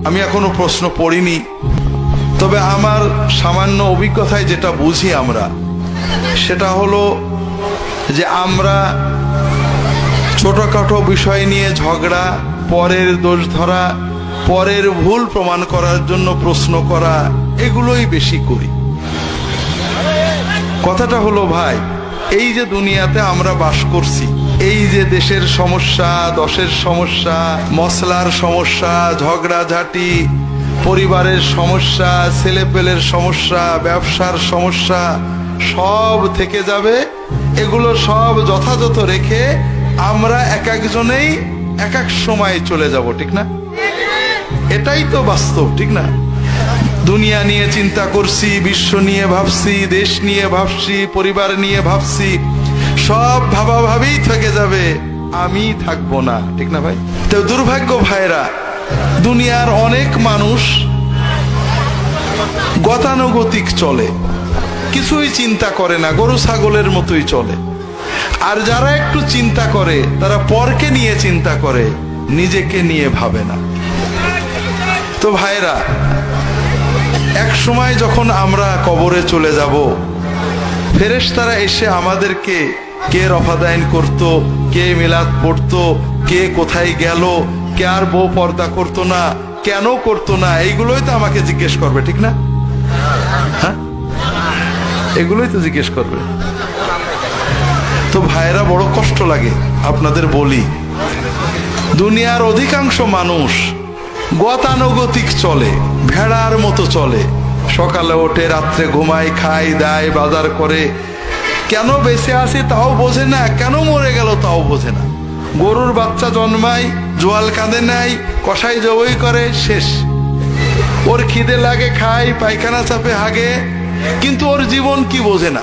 আমি এখনো প্রশ্ন পড়িনি, তবে আমার সামান্য অভিজ্ঞতায় যেটা বুঝি আমরা, সেটা হলো যে আমরা ছোটখাটো বিষয় নিয়ে ঝগড়া, পরের দোষ ধরা, পরের ভুল প্রমাণ করার জন্য প্রশ্ন করা, এগুলোই বেশি করি। কথাটা হলো ভাই, এই যে দুনিয়াতে আমরা বাস করছি, এই যে দেশের সমস্যা, দশের সমস্যা, মশলার সমস্যা, ঝগড়াঝাটি, পরিবারের সমস্যা, ছেলেপেলের সমস্যা, ব্যবসার সমস্যা, সব থেকে যাবে। এগুলো সব যথাযথ রেখে আমরা এক একজনেই এক এক সময় চলে যাব, ঠিক না? এটাই তো বাস্তব, ঠিক না? দুনিয়া নিয়ে চিন্তা করছি, বিশ্ব নিয়ে ভাবছি, দেশ নিয়ে ভাবছি, পরিবার নিয়ে ভাবছি, সব ভাবাভাবেই থেকে যাবে, আমি থাকবো না, ঠিক না ভাই? তো দুর্ভাগ্য ভাইরা, দুনিয়ার অনেক মানুষ গতানুগতিক চলে, কিছুই চিন্তা করে না, গরু ছাগলের মতোই চলে। আর যারা একটু চিন্তা করে, তারা পরকে নিয়ে চিন্তা করে, নিজেকে নিয়ে ভাবে না। তো ভাইরা, এক সময় যখন আমরা কবরে চলে যাব, ফেরেশতারা এসে আমাদেরকে কে রফাদাইন করত, কে মিলাদ পড়তো, কে কোথায় গেল, কে আর বউ পর্দা করতো না, কেন করতো না, এইগুলোই তো আমাকে জিজ্ঞেস করবে, ঠিক না? হ্যাঁ, এগুলোই তো জিজ্ঞেস করবে। তো ভাইরা, বড় কষ্ট লাগে আপনাদের বলি, দুনিয়ার অধিকাংশ মানুষ গতানুগতিক চলে, ভেড়ার মতো চলে। সকালে ওঠে, রাত্রে ঘুমায়, খায়, দায়, বাজার করে, কেন বেঁচে আছে তাও বোঝে না, কেন মরে গেল তাও বোঝে না। গরুর বাচ্চা জন্মায়, জোয়াল কাঁধে নেয়, কষাই জবই করে, শেষ। ওর খিদে লাগে, খায়, পায়খানা চাপে, হাগে, কিন্তু ওর জীবন কি বোঝে না।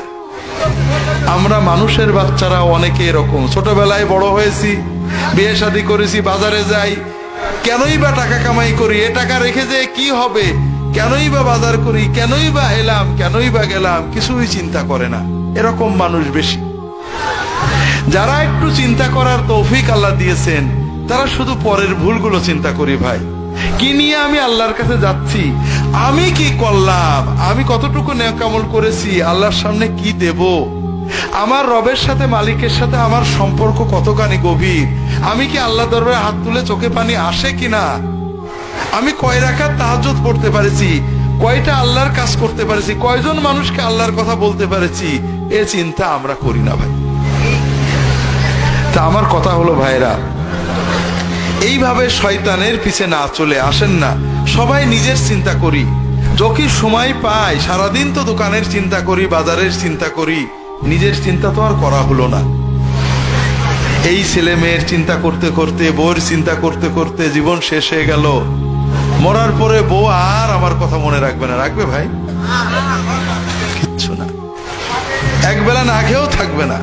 আমরা মানুষের বাচ্চারা অনেকে এরকম, ছোটবেলায় বড় হয়েছি, বিয়ে শাদী করেছি, বাজারে যাই, কেনই বা টাকা কামাই করি, এ টাকা রেখে যে কি হবে, কেনই বা বাজার করি, কেনই বা এলাম, কেনই বা গেলাম, কিছুই চিন্তা করে না। এরকম মানুষ বেশি। যারা একটু চিন্তা করার তৌফিক আল্লাহ দিয়েছেন, তারা শুধু পরের ভুলগুলো চিন্তা করি। ভাই, কি নিয়ে আমি আল্লাহর কাছে যাচ্ছি, আমি কি করলাম, আমি কতটুকু নেক আমল করেছি, আল্লাহর সামনে কি দেব, আমার রবের সাথে, মালিকের সাথে আমার সম্পর্ক কতখানি গভীর, আমি কি আল্লাহ দরবারে হাত তুলে চোখে পানি আসে কিনা, আমি কয় রাকাত তাহাজ্জুদ পড়তে পারেছি, কয়টা আল্লাহর কাজ করতে পারেছি, কয়জন মানুষকে আল্লাহর কথা বলতে পারেছি, এ চিন্তা আমরা করি না ভাই। তা আমার কথা হলো ভাইরা, এইভাবে শয়তানের পিছে না চলে আসেন না, সবাই নিজের চিন্তা করি। যখন সময় পাই, সারাদিন তো দোকানের চিন্তা করি, বাজারের চিন্তা করি, নিজের চিন্তা তো আর করা হলো না। এই ছেলে মেয়ের চিন্তা করতে করতে, বউয়ের চিন্তা করতে করতে জীবন শেষ হয়ে গেল। মরার পরে বউ আর আমার কথা মনে রাখবে না, রাখবে ভাই? কিচ্ছু না, একবেলা না খেয়েও থাকবে না,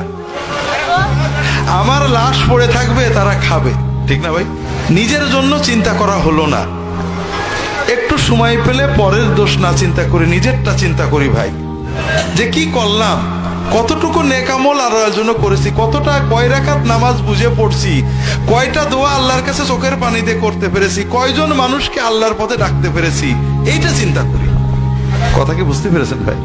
আমার লাশ পড়ে থাকবে, তারা খাবে, ঠিক না ভাই? নিজের জন্য চিন্তা করা হলো না। একটু সময় পেলে পরের দোষ না চিন্তা করি, নিজেরটা চিন্তা করি ভাই, যে কি করলাম, কতটুকু নেক আমল আল্লাহর জন্য করেছি, কতটা, কয় রাকাত নামাজ বুঝে পড়ছি, কয়টা দোয়া আল্লাহর কাছে চোখের পানি দিয়ে করতে পেরেছি, কয়জন মানুষকে আল্লাহর পথে ডাকতে পেরেছি, এইটা চিন্তা করি। কথা কি বুঝতে পেরেছেন ভাই?